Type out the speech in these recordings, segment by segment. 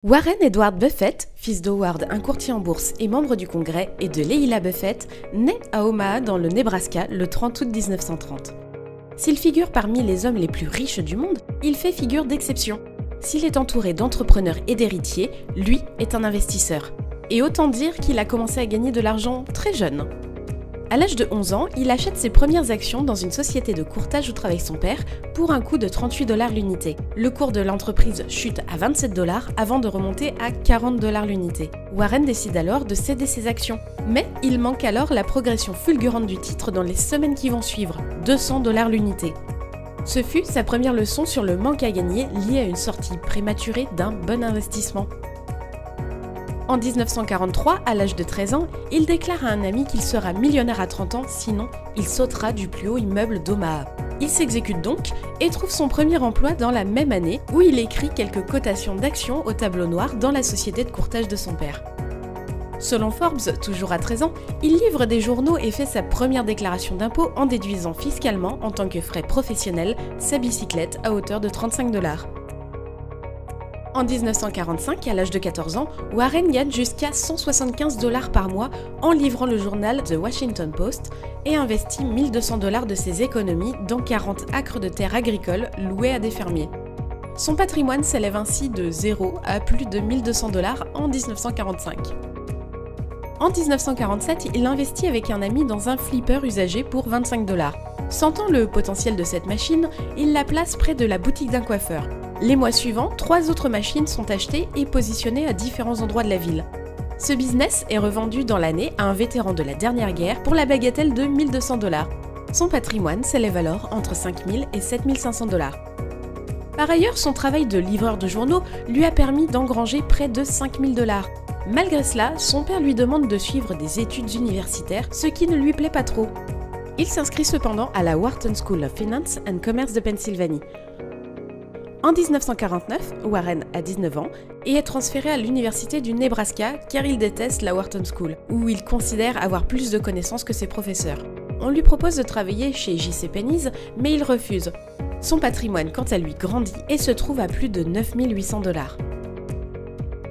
Warren Edward Buffett, fils d'Howard, un courtier en bourse et membre du Congrès, et de Leila Buffett, naît à Omaha dans le Nebraska le 30 août 1930. S'il figure parmi les hommes les plus riches du monde, il fait figure d'exception. S'il est entouré d'entrepreneurs et d'héritiers, lui est un investisseur. Et autant dire qu'il a commencé à gagner de l'argent très jeune. À l'âge de 11 ans, il achète ses premières actions dans une société de courtage où travaille son père pour un coût de 38 $ l'unité. Le cours de l'entreprise chute à 27 $ avant de remonter à 40 $ l'unité. Warren décide alors de céder ses actions. Mais il manque alors la progression fulgurante du titre dans les semaines qui vont suivre, 200 $ l'unité. Ce fut sa première leçon sur le manque à gagner lié à une sortie prématurée d'un bon investissement. En 1943, à l'âge de 13 ans, il déclare à un ami qu'il sera millionnaire à 30 ans, sinon il sautera du plus haut immeuble d'Omaha. Il s'exécute donc et trouve son premier emploi dans la même année où il écrit quelques cotations d'actions au tableau noir dans la société de courtage de son père. Selon Forbes, toujours à 13 ans, il livre des journaux et fait sa première déclaration d'impôt en déduisant fiscalement en tant que frais professionnels sa bicyclette à hauteur de 35 $. En 1945, à l'âge de 14 ans, Warren gagne jusqu'à 175 $ par mois en livrant le journal The Washington Post et investit 1 200 $ de ses économies dans 40 acres de terres agricoles loués à des fermiers. Son patrimoine s'élève ainsi de 0 à plus de 1 200 $ en 1945. En 1947, il investit avec un ami dans un flipper usagé pour 25 $. Sentant le potentiel de cette machine, il la place près de la boutique d'un coiffeur. Les mois suivants, 3 autres machines sont achetées et positionnées à différents endroits de la ville. Ce business est revendu dans l'année à un vétéran de la dernière guerre pour la bagatelle de 1 200 $. Son patrimoine s'élève alors entre 5 000 et 7 500 $. Par ailleurs, son travail de livreur de journaux lui a permis d'engranger près de 5 000 $. Malgré cela, son père lui demande de suivre des études universitaires, ce qui ne lui plaît pas trop. Il s'inscrit cependant à la Wharton School of Finance and Commerce de Pennsylvanie. En 1949, Warren a 19 ans et est transféré à l'université du Nebraska car il déteste la Wharton School, où il considère avoir plus de connaissances que ses professeurs. On lui propose de travailler chez JCPenney's, mais il refuse. Son patrimoine, quant à lui, grandit et se trouve à plus de 9 800 $.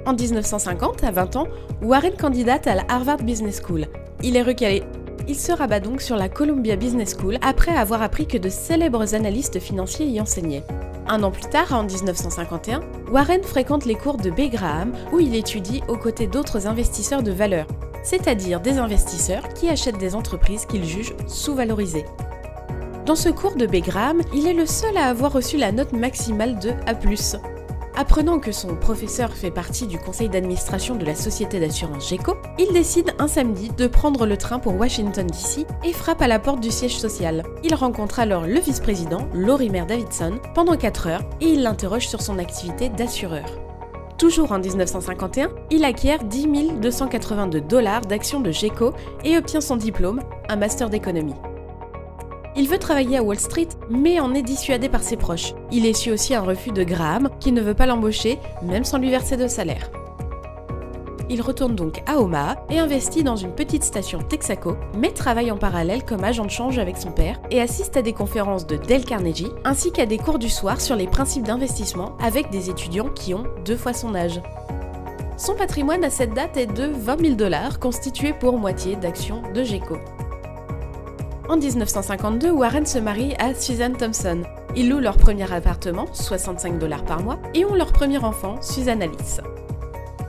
En 1950, à 20 ans, Warren candidate à la Harvard Business School. Il est recalé. Il se rabat donc sur la Columbia Business School après avoir appris que de célèbres analystes financiers y enseignaient. Un an plus tard, en 1951, Warren fréquente les cours de B. Graham où il étudie aux côtés d'autres investisseurs de valeur, c'est-à-dire des investisseurs qui achètent des entreprises qu'ils jugent sous-valorisées. Dans ce cours de B. Graham, il est le seul à avoir reçu la note maximale de A+. Apprenant que son professeur fait partie du conseil d'administration de la société d'assurance GEICO, il décide un samedi de prendre le train pour Washington DC et frappe à la porte du siège social. Il rencontre alors le vice-président, Lorimer Davidson, pendant 4 heures et il l'interroge sur son activité d'assureur. Toujours en 1951, il acquiert 10 282 $ d'actions de GEICO et obtient son diplôme, un master d'économie. Il veut travailler à Wall Street, mais en est dissuadé par ses proches. Il essuie aussi un refus de Graham, qui ne veut pas l'embaucher, même sans lui verser de salaire. Il retourne donc à Omaha et investit dans une petite station Texaco, mais travaille en parallèle comme agent de change avec son père et assiste à des conférences de Dale Carnegie, ainsi qu'à des cours du soir sur les principes d'investissement avec des étudiants qui ont 2 fois son âge. Son patrimoine à cette date est de 20 000 $, constitué pour moitié d'actions de GEICO. En 1952, Warren se marie à Susan Thompson. Ils louent leur premier appartement, 65 $ par mois, et ont leur premier enfant, Susan Alice.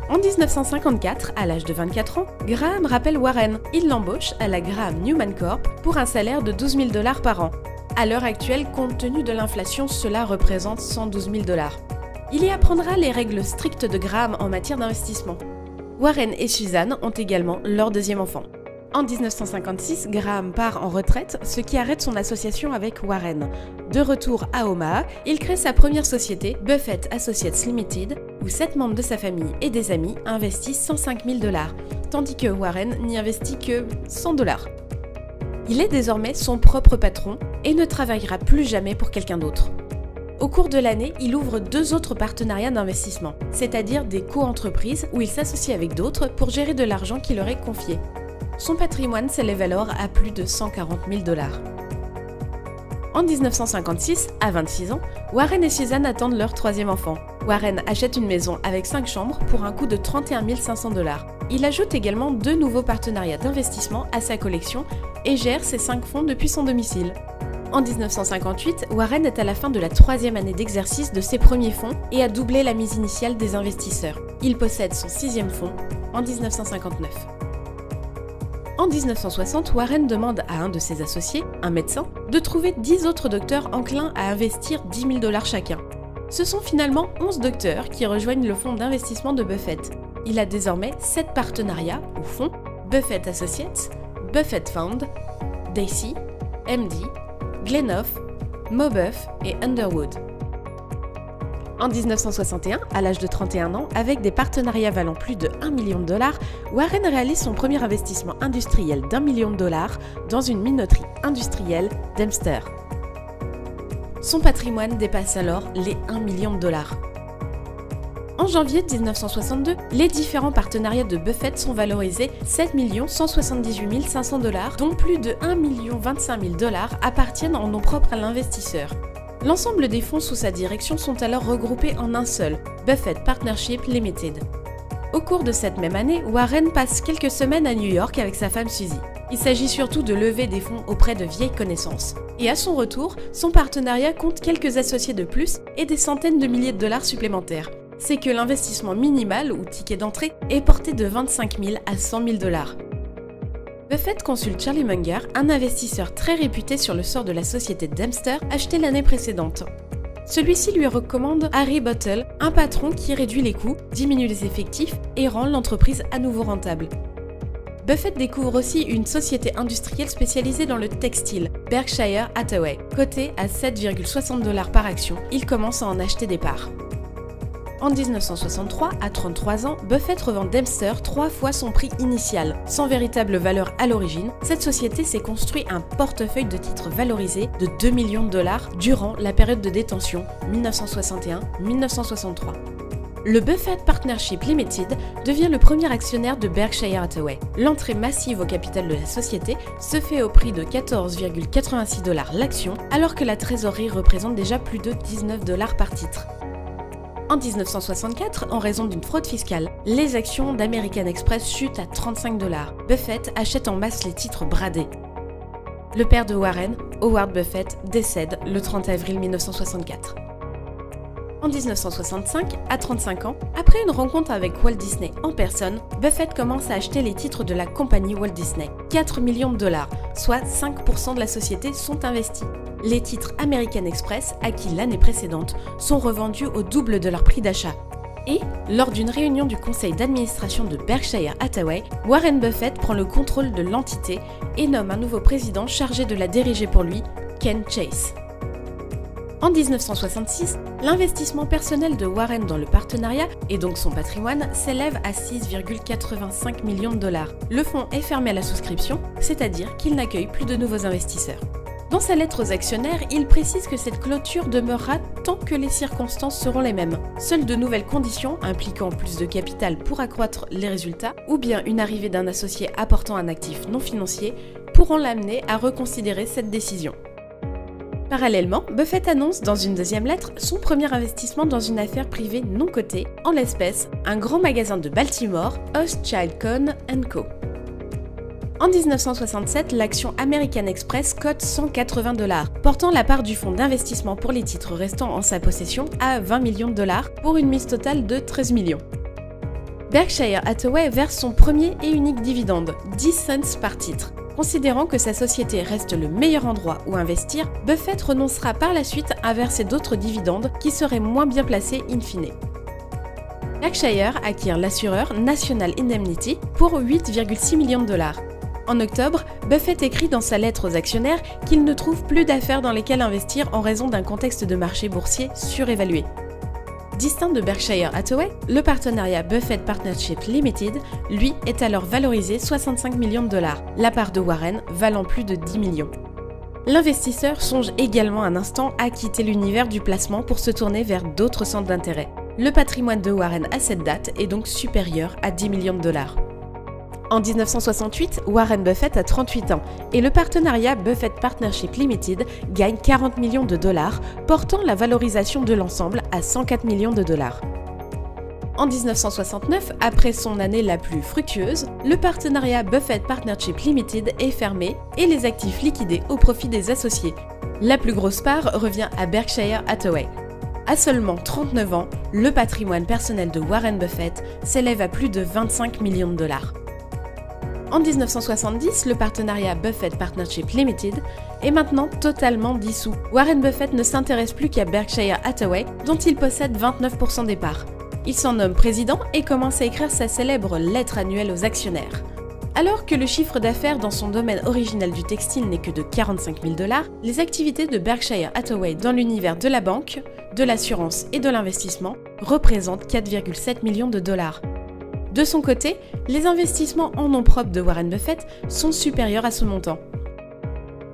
En 1954, à l'âge de 24 ans, Graham rappelle Warren. Il l'embauche à la Graham Newman Corp pour un salaire de 12 000 $ par an. À l'heure actuelle, compte tenu de l'inflation, cela représente 112 000 $. Il y apprendra les règles strictes de Graham en matière d'investissement. Warren et Susan ont également leur deuxième enfant. En 1956, Graham part en retraite, ce qui arrête son association avec Warren. De retour à Omaha, il crée sa première société, Buffett Associates Limited, où 7 membres de sa famille et des amis investissent 105 000 $, tandis que Warren n'y investit que 100 $. Il est désormais son propre patron et ne travaillera plus jamais pour quelqu'un d'autre. Au cours de l'année, il ouvre 2 autres partenariats d'investissement, c'est-à-dire des co-entreprises où il s'associe avec d'autres pour gérer de l'argent qui leur est confié. Son patrimoine s'élève alors à plus de 140 000 $. En 1956, à 26 ans, Warren et Susan attendent leur 3e enfant. Warren achète une maison avec 5 chambres pour un coût de 31 500 $. Il ajoute également 2 nouveaux partenariats d'investissement à sa collection et gère ses 5 fonds depuis son domicile. En 1958, Warren est à la fin de la 3e année d'exercice de ses premiers fonds et a doublé la mise initiale des investisseurs. Il possède son 6e fonds en 1959. En 1960, Warren demande à un de ses associés, un médecin, de trouver 10 autres docteurs enclins à investir 10 000 $ chacun. Ce sont finalement 11 docteurs qui rejoignent le fonds d'investissement de Buffett. Il a désormais 7 partenariats ou fonds: Buffett Associates, Buffett Fund, Daisy, MD, Glenhoff, Mabeuf et Underwood. En 1961, à l'âge de 31 ans, avec des partenariats valant plus de 1 million $, Warren réalise son premier investissement industriel d'1 million $ dans une minoterie industrielle Dempster. Son patrimoine dépasse alors les 1 million $. En janvier 1962, les différents partenariats de Buffett sont valorisés 7 178 500 $, dont plus de 1 025 000 $ appartiennent en nom propre à l'investisseur. L'ensemble des fonds sous sa direction sont alors regroupés en un seul, Buffett Partnership Limited. Au cours de cette même année, Warren passe quelques semaines à New York avec sa femme Suzy. Il s'agit surtout de lever des fonds auprès de vieilles connaissances. Et à son retour, son partenariat compte quelques associés de plus et des centaines de milliers de dollars supplémentaires. C'est que l'investissement minimal ou ticket d'entrée est porté de 25 000 à 100 000 $. Buffett consulte Charlie Munger, un investisseur très réputé sur le sort de la société Dempster achetée l'année précédente. Celui-ci lui recommande Harry Bottle, un patron qui réduit les coûts, diminue les effectifs et rend l'entreprise à nouveau rentable. Buffett découvre aussi une société industrielle spécialisée dans le textile, Berkshire Hathaway. Cotée à 7,60 $ par action, il commence à en acheter des parts. En 1963, à 33 ans, Buffett revend Dempster 3 fois son prix initial. Sans véritable valeur à l'origine, cette société s'est construit un portefeuille de titres valorisés de 2 millions de $ durant la période de détention 1961-1963. Le Buffett Partnership Limited devient le premier actionnaire de Berkshire Hathaway. L'entrée massive au capital de la société se fait au prix de 14,86 $ l'action, alors que la trésorerie représente déjà plus de 19 $ par titre. En 1964, en raison d'une fraude fiscale, les actions d'American Express chutent à 35 $. Buffett achète en masse les titres bradés. Le père de Warren, Howard Buffett, décède le 30 avril 1964. En 1965, à 35 ans, après une rencontre avec Walt Disney en personne, Buffett commence à acheter les titres de la compagnie Walt Disney. 4 millions de $, soit 5% de la société, sont investis. Les titres American Express, acquis l'année précédente, sont revendus au double de leur prix d'achat. Et, lors d'une réunion du conseil d'administration de Berkshire Hathaway, Warren Buffett prend le contrôle de l'entité et nomme un nouveau président chargé de la diriger pour lui, Ken Chase. En 1966, l'investissement personnel de Warren dans le partenariat, et donc son patrimoine, s'élève à 6,85 millions de $. Le fonds est fermé à la souscription, c'est-à-dire qu'il n'accueille plus de nouveaux investisseurs. Dans sa lettre aux actionnaires, il précise que cette clôture demeurera tant que les circonstances seront les mêmes. Seules de nouvelles conditions, impliquant plus de capital pour accroître les résultats, ou bien une arrivée d'un associé apportant un actif non financier, pourront l'amener à reconsidérer cette décision. Parallèlement, Buffett annonce dans une deuxième lettre son premier investissement dans une affaire privée non cotée, en l'espèce un grand magasin de Baltimore, Hochschild Kohn & Co. En 1967, l'action American Express cote 180 $, portant la part du fonds d'investissement pour les titres restants en sa possession à 20 millions de $ pour une mise totale de 13 millions. Berkshire Hathaway verse son premier et unique dividende, 10 cents par titre. Considérant que sa société reste le meilleur endroit où investir, Buffett renoncera par la suite à verser d'autres dividendes qui seraient moins bien placés in fine. Berkshire acquiert l'assureur National Indemnity pour 8,6 millions de $. En octobre, Buffett écrit dans sa lettre aux actionnaires qu'il ne trouve plus d'affaires dans lesquelles investir en raison d'un contexte de marché boursier surévalué. Distinct de Berkshire Hathaway, le partenariat Buffett Partnership Limited, lui, est alors valorisé 65 millions de $, la part de Warren valant plus de 10 millions. L'investisseur songe également un instant à quitter l'univers du placement pour se tourner vers d'autres centres d'intérêt. Le patrimoine de Warren à cette date est donc supérieur à 10 millions de $. En 1968, Warren Buffett a 38 ans et le partenariat Buffett Partnership Limited gagne 40 millions de dollars, portant la valorisation de l'ensemble à 104 millions de dollars. En 1969, après son année la plus fructueuse, le partenariat Buffett Partnership Limited est fermé et les actifs liquidés au profit des associés. La plus grosse part revient à Berkshire Hathaway. À seulement 39 ans, le patrimoine personnel de Warren Buffett s'élève à plus de 25 millions de dollars. En 1970, le partenariat Buffett Partnership Limited est maintenant totalement dissous. Warren Buffett ne s'intéresse plus qu'à Berkshire Hathaway, dont il possède 29% des parts. Il s'en nomme président et commence à écrire sa célèbre lettre annuelle aux actionnaires. Alors que le chiffre d'affaires dans son domaine original du textile n'est que de 45 000 $, les activités de Berkshire Hathaway dans l'univers de la banque, de l'assurance et de l'investissement représentent 4,7 millions de dollars. De son côté, les investissements en nom propre de Warren Buffett sont supérieurs à ce montant.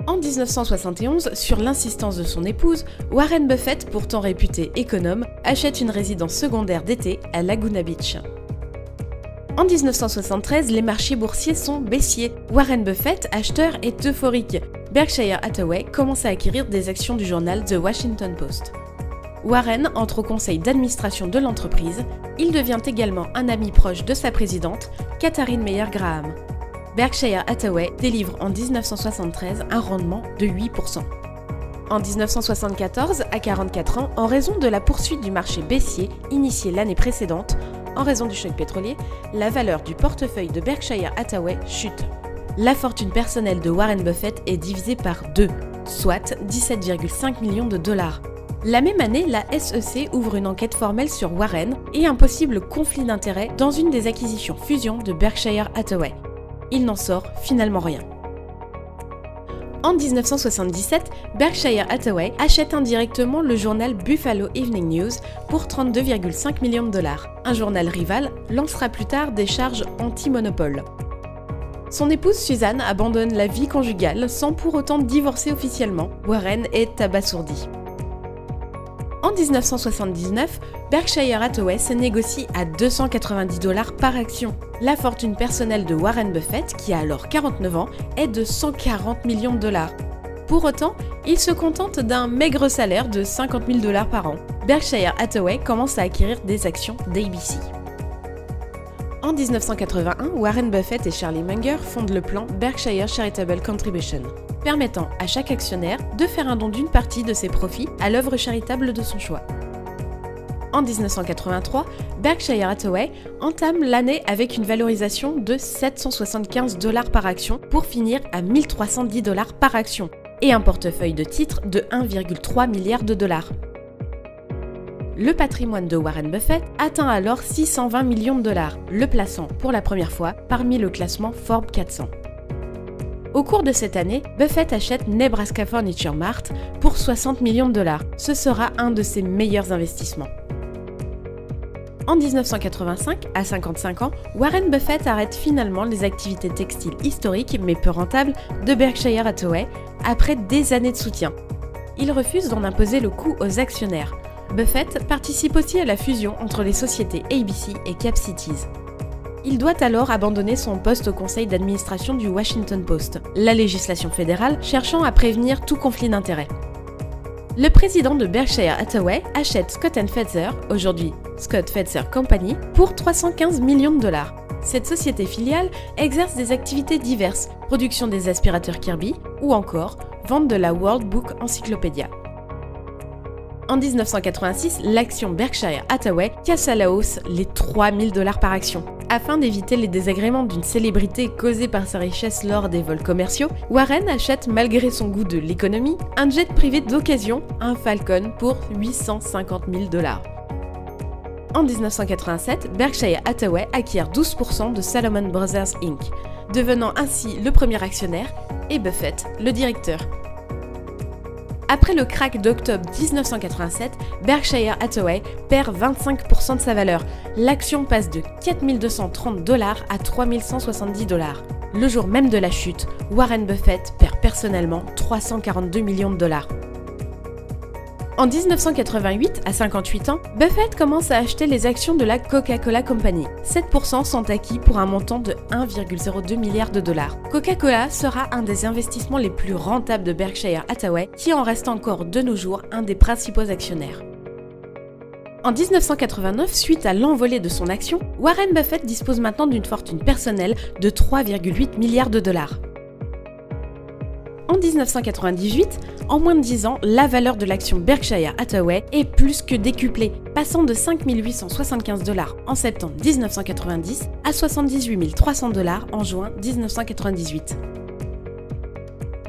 En 1971, sur l'insistance de son épouse, Warren Buffett, pourtant réputé économe, achète une résidence secondaire d'été à Laguna Beach. En 1973, les marchés boursiers sont baissiers. Warren Buffett, acheteur, est euphorique. Berkshire Hathaway commence à acquérir des actions du journal The Washington Post. Warren entre au conseil d'administration de l'entreprise. Il devient également un ami proche de sa présidente, Katharine Meyer Graham. Berkshire Hathaway délivre en 1973 un rendement de 8%. En 1974, à 44 ans, en raison de la poursuite du marché baissier initié l'année précédente, en raison du choc pétrolier, la valeur du portefeuille de Berkshire Hathaway chute. La fortune personnelle de Warren Buffett est divisée par 2, soit 17,5 millions de dollars. La même année, la SEC ouvre une enquête formelle sur Warren et un possible conflit d'intérêts dans une des acquisitions-fusions de Berkshire Hathaway. Il n'en sort finalement rien. En 1977, Berkshire Hathaway achète indirectement le journal Buffalo Evening News pour 32,5 millions de dollars. Un journal rival lancera plus tard des charges anti-monopole. Son épouse Suzanne abandonne la vie conjugale sans pour autant divorcer officiellement. Warren est abasourdi. En 1979, Berkshire Hathaway se négocie à 290 $ par action. La fortune personnelle de Warren Buffett, qui a alors 49 ans, est de 140 millions de dollars. Pour autant, il se contente d'un maigre salaire de 50 000 $ par an. Berkshire Hathaway commence à acquérir des actions d'ABC. En 1981, Warren Buffett et Charlie Munger fondent le plan Berkshire Charitable Contribution, permettant à chaque actionnaire de faire un don d'une partie de ses profits à l'œuvre charitable de son choix. En 1983, Berkshire Hathaway entame l'année avec une valorisation de 775 $ par action pour finir à 1310 $ par action et un portefeuille de titres de 1,3 milliard de dollars. Le patrimoine de Warren Buffett atteint alors 620 millions de dollars, le plaçant pour la première fois parmi le classement Forbes 400. Au cours de cette année, Buffett achète Nebraska Furniture Mart pour 60 millions de dollars. Ce sera un de ses meilleurs investissements. En 1985, à 55 ans, Warren Buffett arrête finalement les activités textiles historiques mais peu rentables de Berkshire Hathaway après des années de soutien. Il refuse d'en imposer le coût aux actionnaires. Buffett participe aussi à la fusion entre les sociétés ABC et Cap Cities. Il doit alors abandonner son poste au conseil d'administration du Washington Post, la législation fédérale cherchant à prévenir tout conflit d'intérêts. Le président de Berkshire Hathaway achète Scott & Fetzer, aujourd'hui Scott Fetzer Company, pour 315 millions de dollars. Cette société filiale exerce des activités diverses, production des aspirateurs Kirby ou encore vente de la World Book Encyclopedia. En 1986, l'action Berkshire Hathaway casse à la hausse les 3 000 $ par action. Afin d'éviter les désagréments d'une célébrité causée par sa richesse lors des vols commerciaux, Warren achète, malgré son goût de l'économie, un jet privé d'occasion, un Falcon, pour 850 000 $. En 1987, Berkshire Hathaway acquiert 12% de Salomon Brothers Inc., devenant ainsi le premier actionnaire et Buffett le directeur. Après le krach d'octobre 1987, Berkshire Hathaway perd 25% de sa valeur. L'action passe de 4 230 $ à 3 170 $. Le jour même de la chute, Warren Buffett perd personnellement 342 millions de dollars. En 1988, à 58 ans, Buffett commence à acheter les actions de la Coca-Cola Company. 7% sont acquis pour un montant de 1,02 milliard de dollars. Coca-Cola sera un des investissements les plus rentables de Berkshire Hathaway, qui en reste encore de nos jours un des principaux actionnaires. En 1989, suite à l'envolée de son action, Warren Buffett dispose maintenant d'une fortune personnelle de 3,8 milliards de dollars. En 1998, en moins de 10 ans, la valeur de l'action Berkshire Hathaway est plus que décuplée, passant de 5 875 $ en septembre 1990 à 78 300 $ en juin 1998.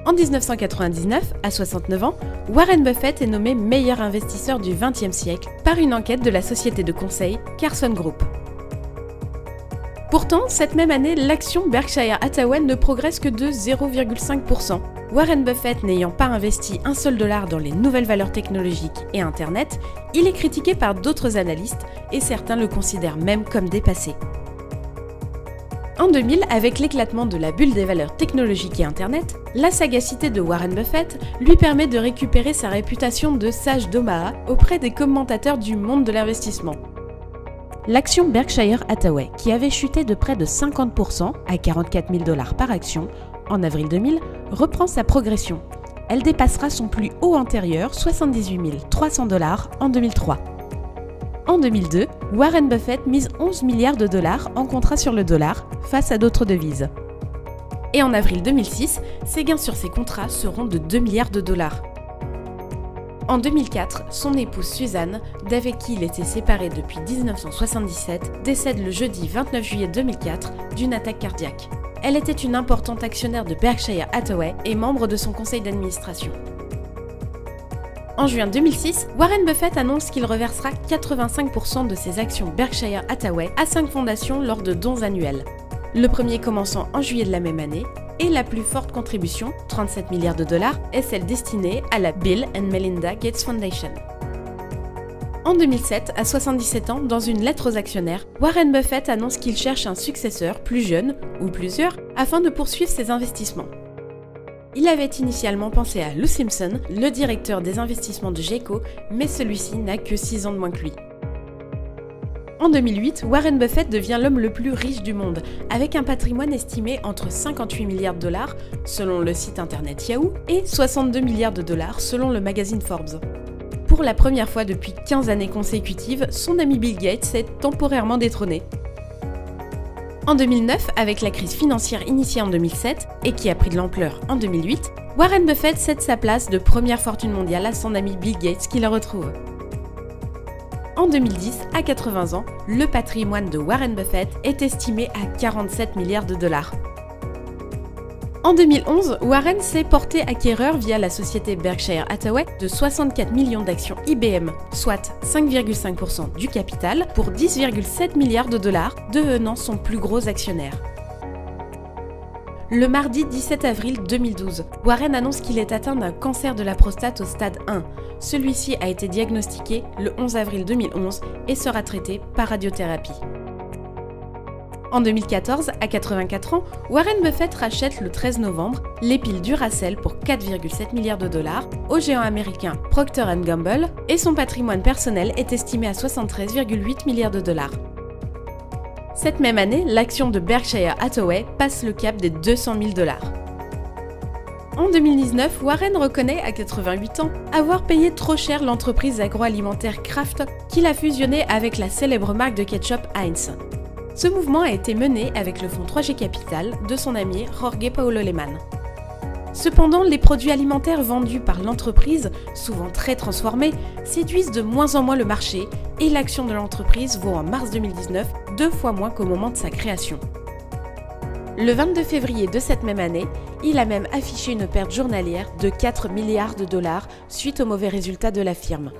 En 1999, à 69 ans, Warren Buffett est nommé meilleur investisseur du XXe siècle par une enquête de la société de conseil Carson Group. Pourtant, cette même année, l'action Berkshire Hathaway ne progresse que de 0,5%. Warren Buffett n'ayant pas investi un seul dollar dans les nouvelles valeurs technologiques et Internet, il est critiqué par d'autres analystes et certains le considèrent même comme dépassé. En 2000, avec l'éclatement de la bulle des valeurs technologiques et Internet, la sagacité de Warren Buffett lui permet de récupérer sa réputation de sage d'Omaha auprès des commentateurs du monde de l'investissement. L'action Berkshire Hathaway, qui avait chuté de près de 50% à 44 000 $ par action en avril 2000, reprend sa progression. Elle dépassera son plus haut antérieur, 78 300 $ en 2003. En 2002, Warren Buffett mise 11 milliards de dollars en contrat sur le dollar face à d'autres devises. Et en avril 2006, ses gains sur ces contrats seront de 2 milliards de dollars. En 2004, son épouse Suzanne, d'avec qui il était séparé depuis 1977, décède le jeudi 29 juillet 2004 d'une attaque cardiaque. Elle était une importante actionnaire de Berkshire Hathaway et membre de son conseil d'administration. En juin 2006, Warren Buffett annonce qu'il reversera 85% de ses actions Berkshire Hathaway à 5 fondations lors de dons annuels. Le premier commençant en juillet de la même année, et la plus forte contribution, 37 milliards de dollars, est celle destinée à la Bill and Melinda Gates Foundation. En 2007, à 77 ans, dans une lettre aux actionnaires, Warren Buffett annonce qu'il cherche un successeur plus jeune, ou plusieurs, afin de poursuivre ses investissements. Il avait initialement pensé à Lou Simpson, le directeur des investissements de Geico, mais celui-ci n'a que 6 ans de moins que lui. En 2008, Warren Buffett devient l'homme le plus riche du monde, avec un patrimoine estimé entre 58 milliards de dollars, selon le site internet Yahoo, et 62 milliards de dollars, selon le magazine Forbes. Pour la première fois depuis 15 années consécutives, son ami Bill Gates est temporairement détrôné. En 2009, avec la crise financière initiée en 2007, et qui a pris de l'ampleur en 2008, Warren Buffett cède sa place de première fortune mondiale à son ami Bill Gates qui le retrouve. En 2010, à 80 ans, le patrimoine de Warren Buffett est estimé à 47 milliards de dollars. En 2011, Warren s'est porté acquéreur via la société Berkshire Hathaway de 64 millions d'actions IBM, soit 5,5% du capital, pour 10,7 milliards de dollars, devenant son plus gros actionnaire. Le mardi 17 avril 2012, Warren annonce qu'il est atteint d'un cancer de la prostate au stade 1. Celui-ci a été diagnostiqué le 11 avril 2011 et sera traité par radiothérapie. En 2014, à 84 ans, Warren Buffett rachète le 13 novembre les piles Duracell pour 4,7 milliards de dollars au géant américain Procter & Gamble et son patrimoine personnel est estimé à 73,8 milliards de dollars. Cette même année, l'action de Berkshire Hathaway passe le cap des 200 000 $. En 2019, Warren reconnaît à 88 ans avoir payé trop cher l'entreprise agroalimentaire Kraft qu'il a fusionnée avec la célèbre marque de ketchup Heinz. Ce mouvement a été mené avec le fonds 3G Capital de son ami Jorge Paulo Lemann. Cependant, les produits alimentaires vendus par l'entreprise, souvent très transformés, séduisent de moins en moins le marché et l'action de l'entreprise vaut en mars 2019 2 fois moins qu'au moment de sa création. Le 22 février de cette même année, il a même affiché une perte journalière de 4 milliards de dollars suite aux mauvais résultats de la firme.